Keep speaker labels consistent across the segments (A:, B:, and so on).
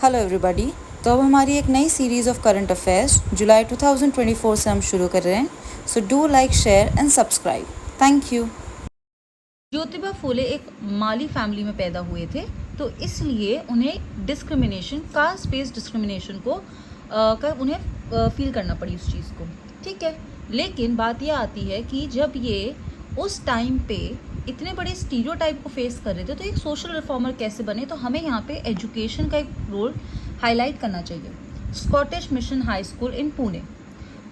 A: Hello everybody. तो अब हमारी एक नई सीरीज़ ऑफ करंट अफेयर्स जुलाई 2024 से हम शुरू कर रहे हैं। So do like, share and subscribe. Thank you.
B: Jyotiba Phule एक माली फैमिली में पैदा हुए थे, तो इसलिए उन्हें डिस्क्रिमिनेशन, कास्ट बेस्ड डिस्क्रिमिनेशन को उन्हें फील करना पड़ी उस चीज़ को। ठीक है, लेकिन बात यह आती है कि जब ये उस टाइम पे इतने बड़े स्टीरियोटाइप को फेस कर रहे थे, तो एक सोशल रिफॉर्मर कैसे बने, तो हमें यहाँ पे एजुकेशन का एक रोल हाईलाइट करना चाहिए। Scottish mission high school in Pune,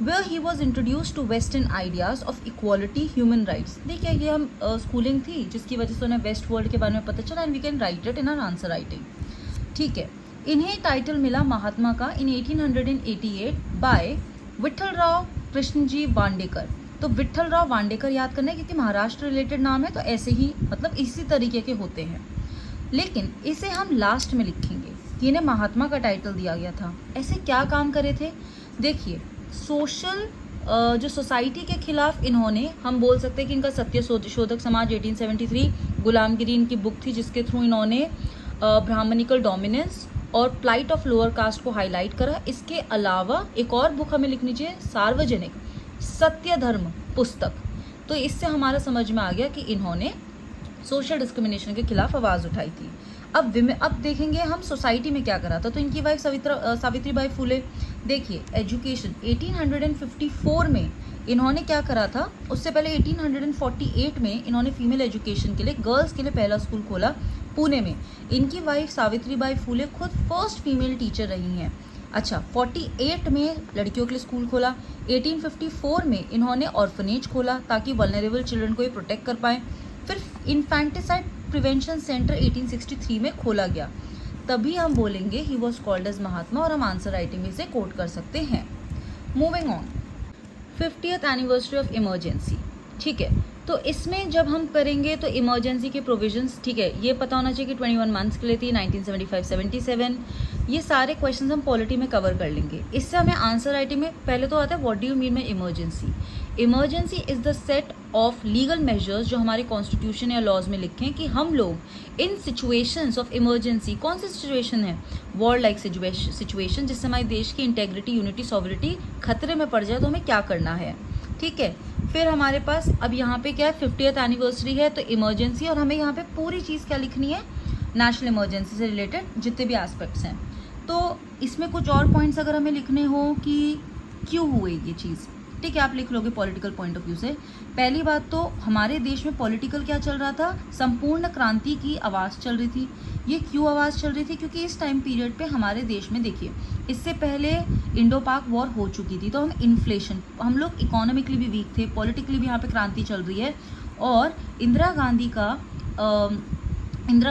B: where he was introduced to western ideas of equality, human rights। देखिए, ये हम स्कूलिंग थी जिसकी वजह से उन्हें वेस्ट वर्ल्ड के बारे में पता चला, and we can write it in our answer writing. ठीक है, इन्हें टाइटल मिला महात्मा का इन 1888 बाय विठलराव कृष्णजी वांडेकर। तो विठलराव वांडेकर याद करना है क्योंकि महाराष्ट्र रिलेटेड नाम है, तो ऐसे ही मतलब इसी तरीके के होते हैं, लेकिन इसे हम लास्ट में लिखेंगे कि इन्हें महात्मा का टाइटल दिया गया था। ऐसे क्या काम करे थे? देखिए, सोशल जो सोसाइटी के खिलाफ इन्होंने, हम बोल सकते हैं कि इनका सत्य शोधक समाज 1873, गुलामगिरी इनकी बुक थी जिसके थ्रू इन्होंने ब्राह्मणिकल डोमिनेंस और प्लाइट ऑफ लोअर कास्ट को हाईलाइट करा। इसके अलावा एक और बुक हमें लिखनी चाहिए, सार्वजनिक सत्य धर्म पुस्तक। तो इससे हमारा समझ में आ गया कि इन्होंने सोशल डिस्क्रिमिनेशन के खिलाफ आवाज़ उठाई थी। अब देखेंगे हम सोसाइटी में क्या करा था। तो इनकी वाइफ सावित्रीबाई फूले, देखिए एजुकेशन 1854 में इन्होंने क्या करा था, उससे पहले 1848 में इन्होंने फीमेल एजुकेशन के लिए, गर्ल्स के लिए पहला स्कूल खोला पुणे में। इनकी वाइफ सावित्रीबाई फूले खुद फर्स्ट फीमेल टीचर रही हैं। अच्छा, 48 में लड़कियों के लिए स्कूल खोला। 1854 में इन्होंने ऑर्फनेज खोला ताकि वल्नरेबल चिल्ड्रन को ये प्रोटेक्ट कर पाएँ। फिर इन्फेंटिसाइड प्रिवेंशन सेंटर 1863 में खोला गया। तभी हम बोलेंगे ही वॉज कॉल्ड एज महात्मा, और हम आंसर राइटिंग में इसे कोट कर सकते हैं। Moving on, 50th anniversary of emergency. ठीक है, तो इसमें जब हम करेंगे तो इमरजेंसी के प्रोविजंस, ठीक है, ये पता होना चाहिए कि 21 मंथ्स के लिए थी, 1975-77। ये सारे क्वेश्चंस हम पॉलिटी में कवर कर लेंगे। इससे हमें आंसर राइटिंग में पहले तो आता है what do you mean by emergency. Emergency is the set of legal measures जो हमारे कॉन्स्टिट्यूशन या लॉज में लिखे हैं कि हम लोग इन सिचुएशंस ऑफ इमरजेंसी, कौन सी सिचुएशन है, वॉर लाइक सिचुएशन, जिससे हमारे देश की इंटेग्रिटी, यूनिटी, सॉवरिटी खतरे में पड़ जाए, तो हमें क्या करना है। ठीक है, फिर हमारे पास अब यहाँ पे क्या है, 50th एनिवर्सरी है, तो इमरजेंसी, और हमें यहाँ पे पूरी चीज़ क्या लिखनी है, नेशनल इमरजेंसी से रिलेटेड जितने भी एस्पेक्ट्स हैं। तो इसमें कुछ और पॉइंट्स अगर हमें लिखने हो कि क्यों हुई ये चीज़, ठीक है, आप लिख लोगे पॉलिटिकल पॉइंट ऑफ व्यू से। पहली बात तो हमारे देश में पॉलिटिकल क्या चल रहा था, संपूर्ण क्रांति की आवाज़ चल रही थी। ये क्यों आवाज़ चल रही थी? क्योंकि इस टाइम पीरियड पे हमारे देश में, देखिए, इससे पहले इंडो पाक वॉर हो चुकी थी, तो इन्फ्लेशन, हम लोग इकोनॉमिकली भी वीक थे, पॉलिटिकली भी यहाँ पे क्रांति चल रही है, और इंदिरा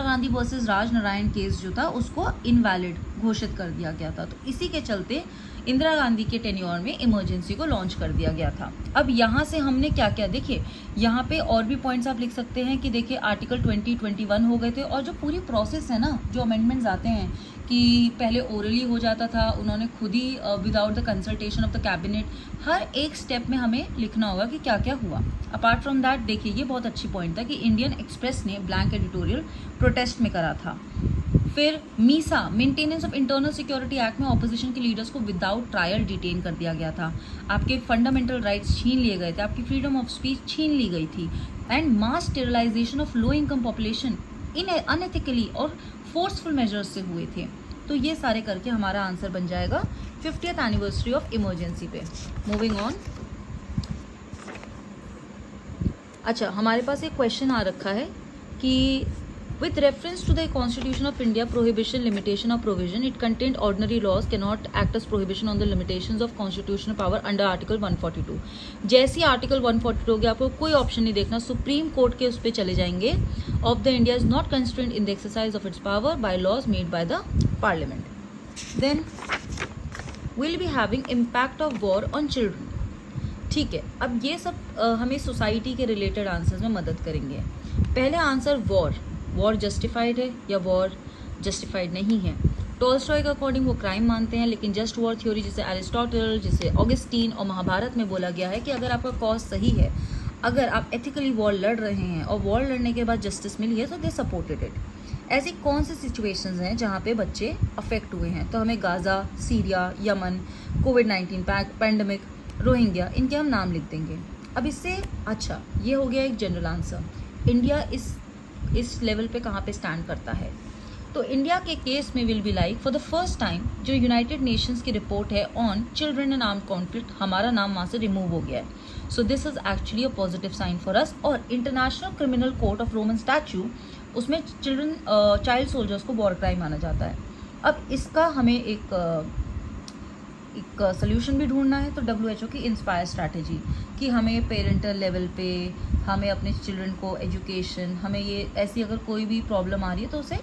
B: गांधी वर्सेस राजनारायण केस जो था उसको इनवैलिड घोषित कर दिया गया था। तो इसी के चलते इंदिरा गांधी के टेन्योर में इमरजेंसी को लॉन्च कर दिया गया था। अब यहाँ से हमने क्या क्या, देखिए यहाँ पे और भी पॉइंट्स आप लिख सकते हैं कि देखिए आर्टिकल 20-21 हो गए थे, और जो पूरी प्रोसेस है ना, जो अमेंडमेंट्स आते हैं कि पहले ओरली हो जाता था, उन्होंने खुद ही without the consultation of the cabinet, हर एक स्टेप में हमें लिखना होगा कि क्या क्या हुआ। अपार्ट फ्रॉम दैट, देखिए ये बहुत अच्छी पॉइंट था कि इंडियन एक्सप्रेस ने ब्लैंक एडिटोरियल प्रोटेस्ट में करा था। फिर Misa, maintenance of internal security act में ऑपोजिशन के लीडर्स को विदाउट ट्रायल डिटेन कर दिया गया था। आपके फंडामेंटल राइट्स छीन लिए गए थे, आपकी फ्रीडम ऑफ स्पीच छीन ली गई थी, and mass sterilisation of low income population in unethically और फोर्सफुल मेजर्स से हुए थे। तो ये सारे करके हमारा आंसर बन जाएगा 50th एनिवर्सरी ऑफ इमरजेंसी पे। मूविंग ऑन, अच्छा, हमारे पास एक क्वेश्चन आ रखा है कि with reference to the Constitution of India, prohibition, limitation or provision, it contained ordinary laws cannot act as prohibition on the limitations of constitutional power under Article 142। जैसी article 142 हो गया, आपको कोई ऑप्शन नहीं देखना, सुप्रीम कोर्ट के उस पर चले जाएंगे। Of the India is not constrained in the exercise of its power by laws made by the parliament. Then will be having impact of war on children. ठीक है, अब ये सब हमें सोसाइटी के रिलेटेड आंसर्स में मदद करेंगे। पहले आंसर, वॉर जस्टिफाइड है या वॉर जस्टिफाइड नहीं है। टॉलस्टॉय के अकॉर्डिंग वो क्राइम मानते हैं, लेकिन जस्ट वॉर थ्योरी, जिसे एरिस्टोटल, जिसे ऑगस्टीन और महाभारत में बोला गया है कि अगर आपका कॉज सही है, अगर आप एथिकली वॉर लड़ रहे हैं और वॉर लड़ने के बाद जस्टिस मिली है, तो दे सपोर्टेड इट। ऐसी कौन सी सिचुएशंस हैं जहाँ पे बच्चे अफेक्ट हुए हैं? तो हमें गाज़ा, सीरिया, यमन, कोविड-19 पैंडमिक, रोहिंग्या, इनके हम नाम लिख देंगे। अब इससे अच्छा ये हो गया एक जनरल आंसर। इंडिया इस लेवल पे कहाँ पे स्टैंड करता है? तो इंडिया के केस में will be like for the first time जो यूनाइटेड नेशंस की रिपोर्ट है on children in armed conflict, हमारा नाम वहाँ से रिमूव हो गया है। So this is actually a positive sign for us. और international criminal court of Roman statute, उसमें चाइल्ड सोल्जर्स को वॉर क्राइम माना जाता है। अब इसका हमें एक सोल्यूशन भी ढूंढना है। तो WHO की इंस्पायर स्ट्रैटेजी कि हमें पेरेंटल लेवल पे हमें अपने चिल्ड्रन को एजुकेशन, हमें ये ऐसी अगर कोई भी प्रॉब्लम आ रही है तो उसे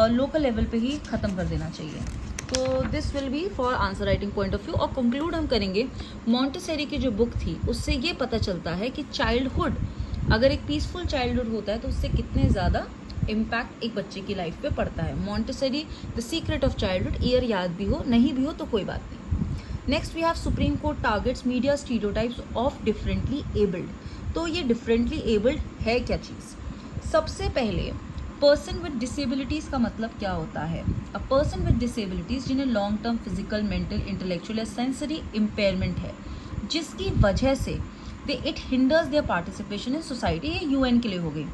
B: लोकल लेवल पे ही ख़त्म कर देना चाहिए। तो this will B for answer writing point of view. और कंक्लूड हम करेंगे मॉन्टेसेरी की जो बुक थी उससे ये पता चलता है कि चाइल्डहुड, अगर एक पीसफुल चाइल्डहुड होता है तो उससे कितने ज़्यादा इम्पैक्ट एक बच्चे की लाइफ पे पड़ता है। Montessori the secret of childhood, year याद भी हो नहीं भी हो तो कोई बात नहीं। Next we have Supreme Court targets media stereotypes of differently abled. तो ये डिफरेंटली एबल्ड है क्या चीज़? सबसे पहले पर्सन विद डिसेबिलिटीज़ का मतलब क्या होता है? अ पर्सन विद डिसेबिलिटीज़ जिन्हें long term physical, mental, intellectual या सेंसरी इम्पेयरमेंट है, जिसकी वजह से it hinders their participation in society. ये UN के लिए हो गई।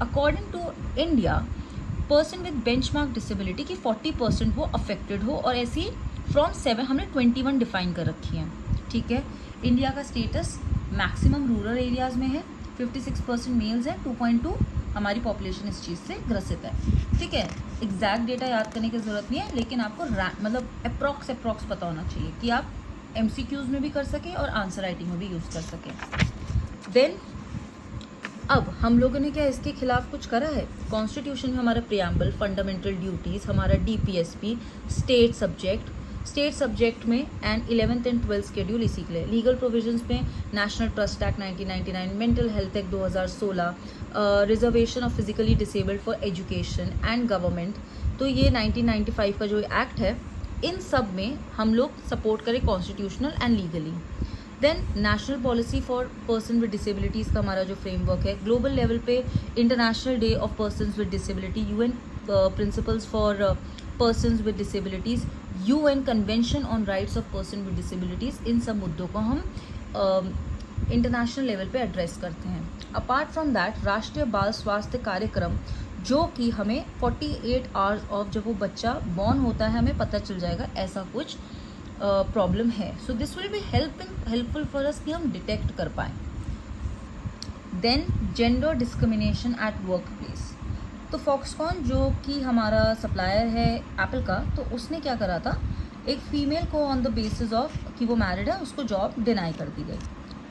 B: According to India, person with benchmark disability की 40% वो अफेक्टेड हो, और ऐसी फ्रॉम 7 हमने 21 डिफाइन कर रखी हैं। ठीक है, इंडिया का स्टेटस मैक्सिमम रूरल एरियाज़ में है, 56% मेल्स है, 2.2 हमारी पॉपुलेशन इस चीज़ से ग्रसित है। ठीक है, एग्जैक्ट डेटा याद करने की ज़रूरत नहीं है, लेकिन आपको मतलब अप्रॉक्स पता होना चाहिए कि आप MCQs में भी कर सकें और आंसर राइटिंग में भी यूज़ कर सकें। देन अब हम लोगों ने क्या इसके खिलाफ कुछ करा है? कॉन्स्टिट्यूशन में हमारा प्रियम्बल, फंडामेंटल ड्यूटीज़, हमारा DPSP, स्टेट सब्जेक्ट में and 11th and 12th schedule इसी के लिए। लीगल प्रोविजंस में national trust act 1999, mental health act 2016, reservation of physically disabled for education and government. तो ये 1995 का जो एक्ट है, इन सब में हम लोग सपोर्ट करें constitutional and legally. Then national policy for person with disabilities का हमारा जो फ्रेमवर्क है, ग्लोबल लेवल पे international day of person with disability, UN principles for person with disabilities, UN convention on rights of person with disabilities, इन सब मुद्दों को हम इंटरनेशनल लेवल पे एड्रेस करते हैं। अपार्ट फ्रॉम दैट, राष्ट्रीय बाल स्वास्थ्य कार्यक्रम, जो कि हमें 48 आवर्स ऑफ जब वो बच्चा बॉर्न होता है हमें पता चल जाएगा ऐसा कुछ प्रॉब्लम है। So this will be helpful for us कि हम डिटेक्ट कर पाएँ। Then gender discrimination at work place. तो फॉक्सकॉन जो कि हमारा सप्लायर है एप्पल का, तो उसने क्या करा था, एक फ़ीमेल को ऑन द बेसिस ऑफ कि वो मैरिड है उसको जॉब डिनाई कर दी गई।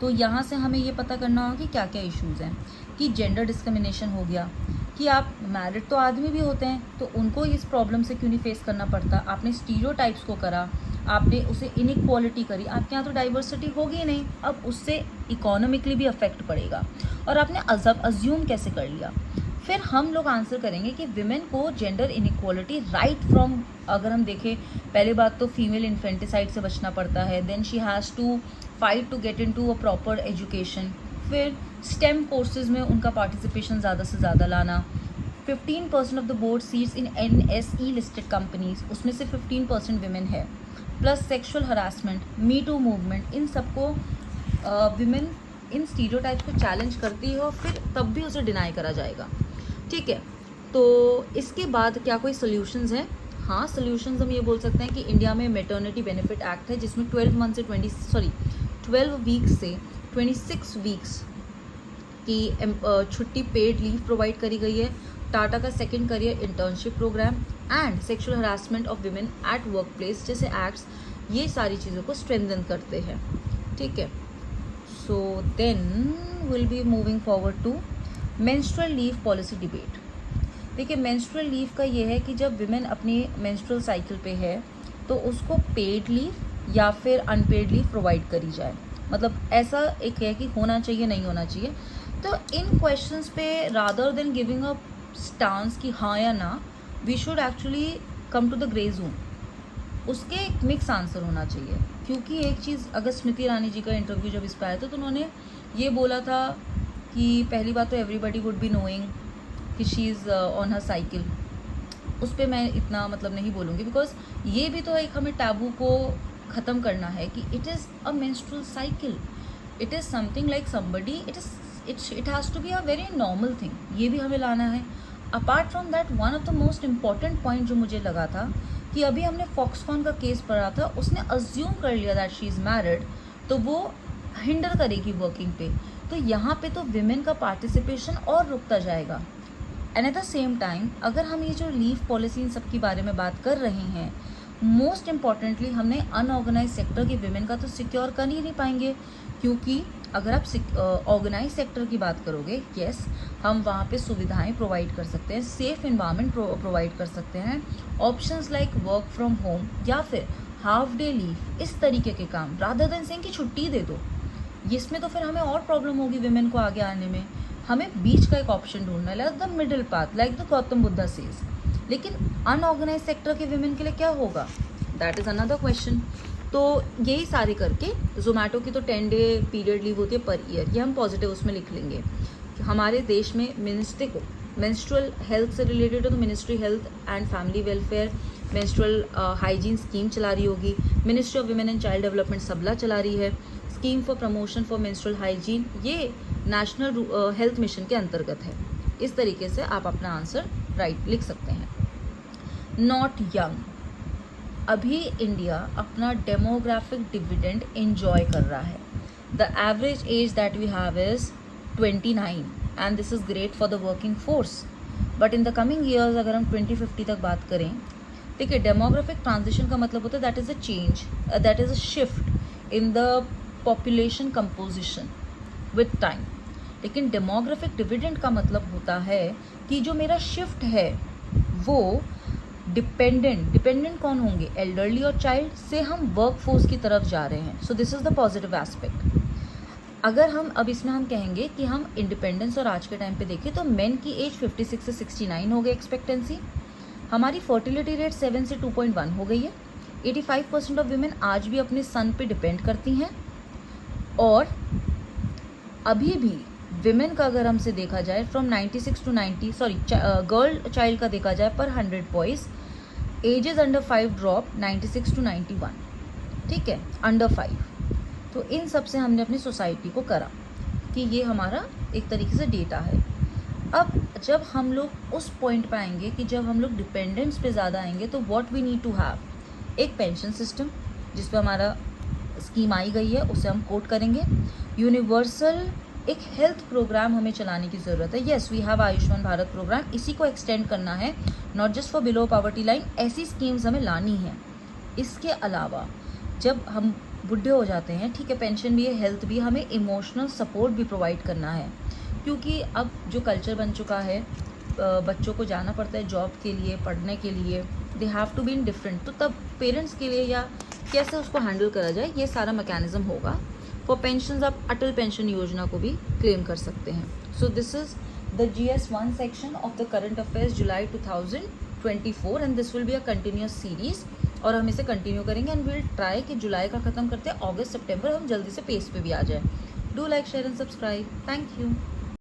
B: तो यहाँ से हमें ये पता करना होगा कि क्या क्या इश्यूज़ हैं, कि जेंडर डिस्क्रिमिनेशन हो गया, कि आप मैरिड तो आदमी भी होते हैं तो उनको इस प्रॉब्लम से क्यों नहीं फेस करना पड़ता। आपने स्टीरियोटाइप्स को करा, आपने उसे इनइक्वालिटी करी, आपके यहाँ तो डाइवर्सिटी होगी ही नहीं, अब उससे इकोनॉमिकली भी अफेक्ट पड़ेगा, और आपने अज्यूम कैसे कर लिया। फिर हम लोग आंसर करेंगे कि विमेन को जेंडर इनइक्वालिटी राइट फ्रॉम, अगर हम देखें पहले बात तो फीमेल इन्फेंटिसाइड से बचना पड़ता है, then she has to fight to get into a proper education, फिर स्टेम कोर्सेज में उनका पार्टिसिपेशन ज़्यादा से ज़्यादा लाना, 15% of the board seats in NSE listed companies, उसमें से 15% विमेन है, plus sexual harassment, me too movement, इन सबको विमेन इन स्टीरियोटाइप्स को चैलेंज करती है और फिर तब भी उसे डिनाई करा जाएगा। ठीक है, तो इसके बाद क्या कोई सोल्यूशंस हैं? हाँ, सोल्यूशंस हम ये बोल सकते हैं कि इंडिया में मैटरनिटी बेनिफिट एक्ट है, जिसमें 12 वीक्स से 26 वीक्स की छुट्टी पेड लीव प्रोवाइड करी गई है। टाटा का second career internship program and sexual harassment of women at work place जैसे एक्ट्स, ये सारी चीज़ों को स्ट्रेंथन करते हैं। ठीक है, so then will be moving forward to menstrual leave policy debate. देखिए, मेंस्ट्रुअल लीव का ये है कि जब विमेन अपनी मेंस्ट्रुअल साइकिल पे है तो उसको पेड लीव या फिर अनपेड लीव प्रोवाइड करी जाए, मतलब ऐसा एक है कि होना चाहिए नहीं होना चाहिए। तो इन क्वेश्चंस पे rather than giving a stance कि हाँ या ना, we should actually come to the grey zone, उसके एक मिक्स आंसर होना चाहिए। क्योंकि एक चीज़, अगर स्मृति ईरानी जी का इंटरव्यू जब इस पर आया था तो उन्होंने ये बोला था कि पहली बात तो एवरीबडी वुड बी नोइंग कि she is on her cycle, उस पर मैं इतना मतलब नहीं बोलूँगी, बिकॉज ये भी तो एक हमें टैबू को ख़त्म करना है कि it is a menstrual cycle, it is something like somebody, it has to be a very normal thing, ये भी हमें लाना है। Apart from that, one of the most important point जो मुझे लगा था कि अभी हमने फॉक्सकॉन का केस पढ़ा था, उसने अज्यूम कर लिया दैट शी इज़ मैरिड, तो वो हिंडर करेगी वर्किंग पे, तो यहाँ पे तो विमेन का पार्टिसिपेशन और रुकता जाएगा। And at the same time अगर हम ये जो लीव पॉलिसी इन सब के बारे में बात कर रहे हैं, मोस्ट इम्पॉर्टेंटली हमने अनऑर्गेनाइज सेक्टर की विमेन का तो सिक्योर कर ही नहीं पाएंगे, क्योंकि अगर आप ऑर्गेनाइज सेक्टर की बात करोगे, यस हम वहाँ पे सुविधाएं प्रोवाइड कर सकते हैं, सेफ इन्वायरमेंट प्रोवाइड कर सकते हैं, options like work from home या फिर हाफ डे लीव, इस तरीके के काम, रादर देन सेइंग कि छुट्टी दे दो। इसमें तो फिर हमें और प्रॉब्लम होगी विमेन को आगे आने में। हमें बीच का एक ऑप्शन ढूंढना है, like the middle path, like the Gautam Buddha says. लेकिन अनऑर्गेनाइज सेक्टर के विमेन के लिए क्या होगा, दैट इज़ अनदर क्वेश्चन। तो यही सारे करके जोमेटो की तो 10 डे पीरियड लीव होती है पर ईयर, ये हम पॉजिटिव उसमें लिख लेंगे कि हमारे देश में मेंस्ट्रुअल हेल्थ से रिलेटेड है तो ministry health and family welfare menstrual hygiene scheme चला रही होगी, ministry of women and child development सबला चला रही है, scheme for promotion for menstrual hygiene, ये नेशनल हेल्थ मिशन के अंतर्गत है। इस तरीके से आप अपना आंसर राइट लिख सकते हैं। नॉट यंग, अभी इंडिया अपना डेमोग्राफिक डिविडेंड एंजॉय कर रहा है। The average age that we have is 29 and this is great for the working force, but in the coming years अगर हम 2050 तक बात करें, ठीक है, डेमोग्राफिक ट्रांजिशन का मतलब होता है that is a change, that is a shift in the population composition with time. लेकिन डेमोग्राफिक डिविडेंड का मतलब होता है कि जो मेरा शिफ्ट है वो डिपेंडेंट कौन होंगे, एल्डरली और चाइल्ड, से हम वर्क फोर्स की तरफ जा रहे हैं। So this is the positive aspect. अगर हम अब इसमें हम कहेंगे कि हम इंडिपेंडेंस और आज के टाइम पे देखें तो मेन की एज 56 से 69 हो गई एक्सपेक्टेंसी, हमारी फर्टिलिटी रेट 7 से 2.1 हो गई है, 85% ऑफ वीमेन आज भी अपने सन पे डिपेंड करती हैं, और अभी भी विमेन का अगर हमसे देखा जाए फ्रॉम 96 टू 90 गर्ल चाइल्ड का देखा जाए पर 100 boys, ages under 5 drop 96 to 91, ठीक है, अंडर 5। तो इन सब से हमने अपनी सोसाइटी को करा कि ये हमारा एक तरीके से डेटा है। अब जब हम लोग उस पॉइंट पे आएंगे कि जब हम लोग डिपेंडेंस पे ज़्यादा आएंगे, तो what we need to have, एक पेंशन सिस्टम जिस पे हमारा स्कीम आई गई है उसे हम कोट करेंगे, यूनिवर्सल एक हेल्थ प्रोग्राम हमें चलाने की ज़रूरत है। Yes we have Ayushman Bharat program, इसी को एक्सटेंड करना है, not just for below poverty line, ऐसी स्कीम्स हमें लानी है। इसके अलावा जब हम बुढ़े हो जाते हैं, ठीक है, पेंशन भी है, हेल्थ भी, हमें इमोशनल सपोर्ट भी प्रोवाइड करना है, क्योंकि अब जो कल्चर बन चुका है, बच्चों को जाना पड़ता है जॉब के लिए, पढ़ने के लिए, they have to be in different, तो तब पेरेंट्स के लिए या कैसे उसको हैंडल करा जाए, ये सारा मैकेनिज्म होगा। फॉर पेंशन आप अटल पेंशन योजना को भी क्लेम कर सकते हैं। So this is the GS1 section of the current affairs जुलाई 2024 and this will be a continuous series, और हम इसे कंटिन्यू करेंगे एंड विल ट्राई कि जुलाई का ख़त्म करते हैं, अगस्त सितंबर हम जल्दी से पेस पे भी आ जाए। Do like share and subscribe, thank you.